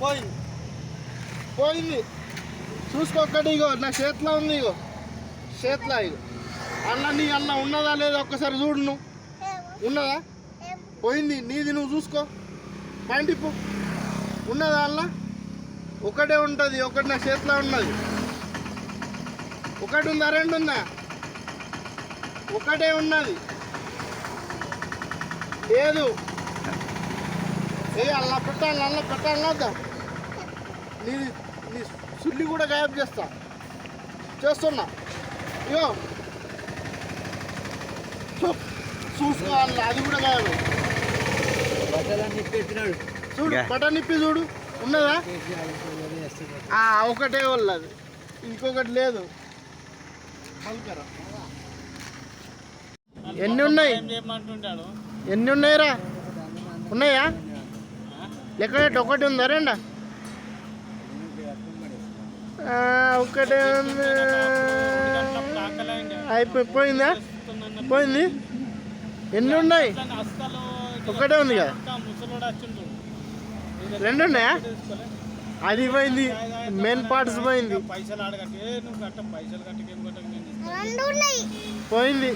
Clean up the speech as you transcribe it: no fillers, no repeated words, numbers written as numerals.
పోయింది పోయింది చూసుకోక్కటి. ఇగో నా చేతిలో ఉంది, ఇగో చేతిలో. ఇగో అన్న నీ అన్న ఉన్నదా లేదా ఒక్కసారి చూడు. నువ్వు ఉన్నదా? పోయింది నీది, నువ్వు చూసుకో. పాయింట్ ఇప్పు. ఉన్నదా అన్న? ఒకటే ఉంటుంది, ఒకటి నా చేతిలో ఉన్నది. ఒకటి ఉందా రెండు ఉందా? ఒకటే ఉన్నది లేదు. ఏ అలా పెట్టాలి, అలా పెట్టాలి కదా. నీది నీ సుల్లి కూడా గాయబ్ చేస్తున్నా. ఇగో చూసుకోవాలి, అది కూడా గాయబ్. చూడు బటన్ నిప్పి చూడు, ఉన్నదా? ఒకటే వాళ్ళది, ఇంకొకటి లేదు. ఎన్ని ఉన్నాయి? ఎన్ని ఉన్నాయిరా? ఉన్నాయా? లెక్క ఒకటి ఉందా రెండా? ఒకటే ఉంది. అయిపోయిందా? పోయింది. ఎన్ని ఉన్నాయి? ఒకటే ఉంది కదా. రెండు ఉన్నాయా? అది పోయింది, మెయిన్ పార్ట్స్ పోయింది. పోయింది.